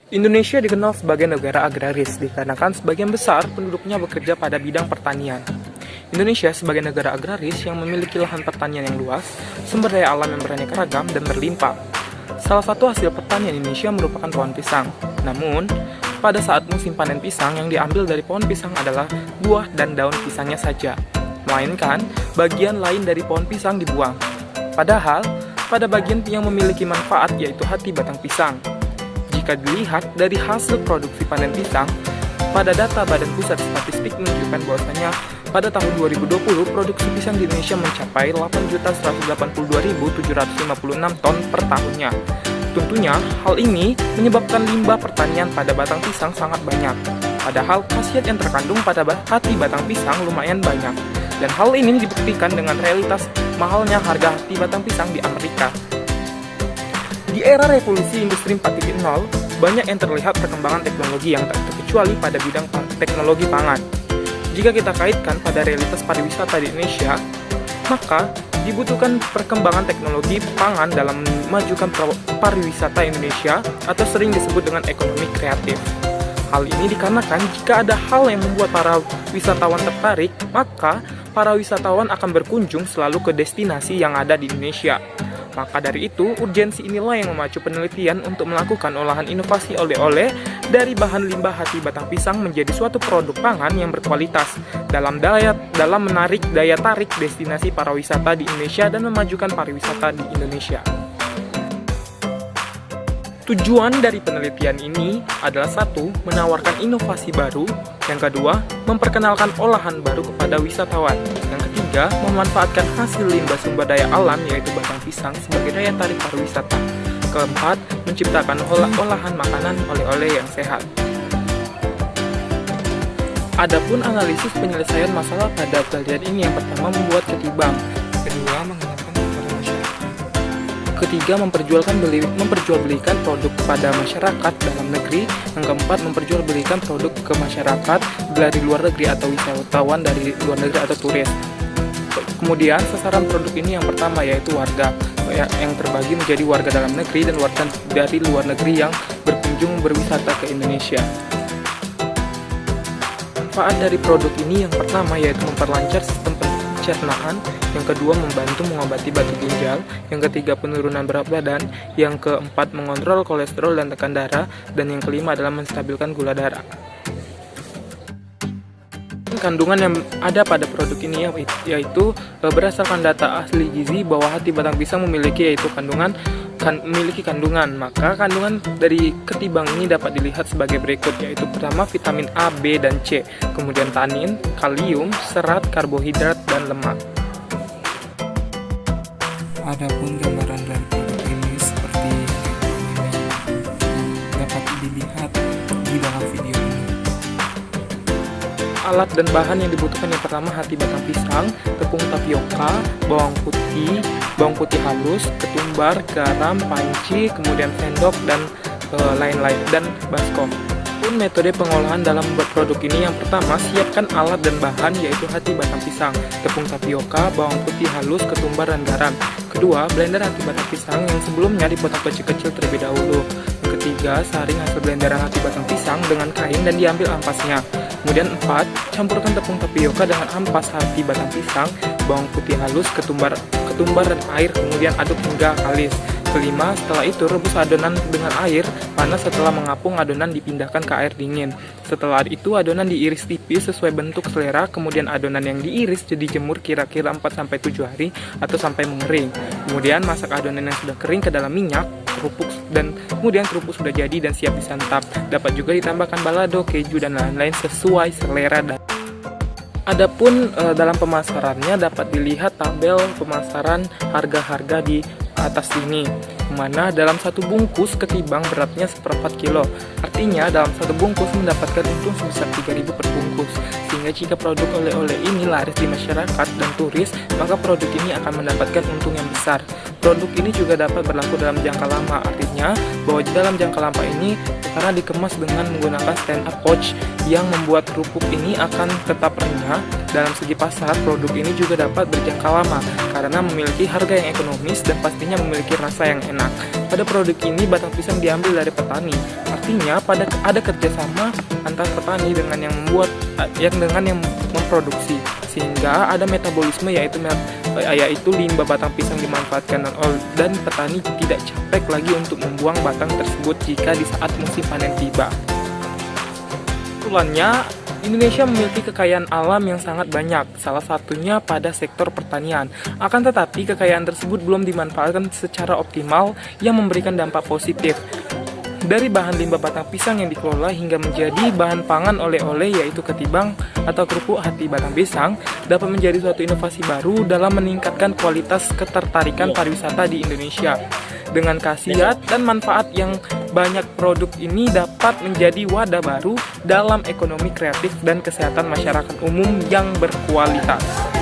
Indonesia dikenal sebagai negara agraris dikarenakan sebagian besar penduduknya bekerja pada bidang pertanian. Indonesia sebagai negara agraris yang memiliki lahan pertanian yang luas, sumber daya alam yang beraneka ragam dan berlimpah. Salah satu hasil pertanian Indonesia merupakan pohon pisang. Namun, pada saat musim panen pisang yang diambil dari pohon pisang adalah buah dan daun pisangnya saja, melainkan bagian lain dari pohon pisang dibuang. Padahal, pada bagian yang memiliki manfaat yaitu hati batang pisang. Jika dilihat dari hasil produksi panen pisang, pada data Badan Pusat Statistik menunjukkan bahwasanya pada tahun 2020 produksi pisang di Indonesia mencapai 8.182.756 ton per tahunnya. Tentunya hal ini menyebabkan limbah pertanian pada batang pisang sangat banyak. Padahal khasiat yang terkandung pada hati batang pisang lumayan banyak. Dan hal ini dibuktikan dengan realitas mahalnya harga hati batang pisang di Amerika. Di era revolusi industri 4.0, banyak yang terlihat perkembangan teknologi yang tak terkecuali pada bidang teknologi pangan. Jika kita kaitkan pada realitas pariwisata di Indonesia, maka dibutuhkan perkembangan teknologi pangan dalam memajukan pariwisata Indonesia atau sering disebut dengan ekonomi kreatif. Hal ini dikarenakan jika ada hal yang membuat para wisatawan tertarik, maka para wisatawan akan berkunjung selalu ke destinasi yang ada di Indonesia. Maka dari itu, urgensi inilah yang memacu penelitian untuk melakukan olahan inovasi oleh-oleh dari bahan limbah hati batang pisang menjadi suatu produk pangan yang berkualitas dalam menarik daya tarik destinasi para wisata di Indonesia dan memajukan pariwisata di Indonesia. Tujuan dari penelitian ini adalah satu, menawarkan inovasi baru, yang kedua, memperkenalkan olahan baru kepada wisatawan, yang ketiga, memanfaatkan hasil limbah sumber daya alam yaitu batang pisang sebagai daya tarik pariwisata, keempat, menciptakan olahan makanan oleh-oleh yang sehat. Adapun analisis penyelesaian masalah pada penelitian ini yang pertama membuat ketimbang, kedua mengenalkan kepada masyarakat, ketiga memperjualbelikan produk pada masyarakat dalam negeri, yang keempat memperjualbelikan produk ke masyarakat dari luar negeri atau wisatawan dari luar negeri atau turis. Kemudian sasaran produk ini yang pertama yaitu warga yang terbagi menjadi warga dalam negeri dan warga dari luar negeri yang berkunjung berwisata ke Indonesia. Manfaat dari produk ini yang pertama yaitu memperlancar sistem pencernaan, yang kedua membantu mengobati batu ginjal, yang ketiga penurunan berat badan, yang keempat mengontrol kolesterol dan tekan darah, dan yang kelima adalah menstabilkan gula darah. Kandungan yang ada pada produk ini yaitu berdasarkan data ahli gizi bahwa hati batang pisang memiliki kandungan, maka kandungan dari ketimbang ini dapat dilihat sebagai berikut, yaitu pertama vitamin A, B, dan C, kemudian tanin, kalium, serat, karbohidrat, dan lemak. Adapun gambaran dari produk ini seperti ini dapat dilihat di dalam video ini. Alat dan bahan yang dibutuhkan yang pertama hati batang pisang, tepung tapioka, bawang putih halus, ketumbar, garam, panci, kemudian sendok dan lain-lain dan baskom. Pun metode pengolahan dalam membuat produk ini yang pertama siapkan alat dan bahan yaitu hati batang pisang, tepung tapioka, bawang putih halus, ketumbar dan garam. Kedua, blender hati batang pisang yang sebelumnya dipotong kecil-kecil terlebih dahulu. Ketiga, saring hasil blenderan hati batang pisang dengan kain dan diambil ampasnya. Kemudian 4, campurkan tepung tapioka dengan ampas hati batang pisang, bawang putih halus, ketumbar dan air, kemudian aduk hingga kalis. Kelima, setelah itu rebus adonan dengan air panas. Setelah mengapung, adonan dipindahkan ke air dingin. Setelah itu adonan diiris tipis sesuai bentuk selera, kemudian adonan yang diiris dijemur kira-kira 4-7 hari atau sampai mengering. Kemudian masak adonan yang sudah kering ke dalam minyak, kemudian kerupuk sudah jadi dan siap disantap. Dapat juga ditambahkan balado, keju, dan lain-lain sesuai selera. Adapun dalam pemasarannya dapat dilihat tabel pemasaran harga-harga di atas ini, mana dalam satu bungkus ketimbang beratnya 1/4 kilo. Artinya dalam satu bungkus mendapatkan untung sebesar 3.000 per bungkus. Sehingga jika produk oleh-oleh ini laris di masyarakat dan turis, maka produk ini akan mendapatkan untung yang besar. Produk ini juga dapat berlaku dalam jangka lama, artinya bahwa dalam jangka lama ini karena dikemas dengan menggunakan stand up pouch yang membuat kerupuk ini akan tetap renyah. Dalam segi pasar, produk ini juga dapat berjangka lama karena memiliki harga yang ekonomis dan pastinya memiliki rasa yang enak. pada produk ini batang pisang diambil dari petani. Artinya ada kerjasama antar petani dengan yang memproduksi, sehingga ada metabolisme yaitu limbah batang pisang dimanfaatkan dan petani tidak capek lagi untuk membuang batang tersebut jika di saat musim panen tiba. Kebetulannya, Indonesia memiliki kekayaan alam yang sangat banyak, salah satunya pada sektor pertanian. Akan tetapi, kekayaan tersebut belum dimanfaatkan secara optimal yang memberikan dampak positif. Dari bahan limbah batang pisang yang dikelola hingga menjadi bahan pangan oleh-oleh yaitu ketibang atau kerupuk hati batang pisang dapat menjadi suatu inovasi baru dalam meningkatkan kualitas ketertarikan pariwisata di Indonesia. Dengan khasiat dan manfaat yang banyak, produk ini dapat menjadi wadah baru dalam ekonomi kreatif dan kesehatan masyarakat umum yang berkualitas.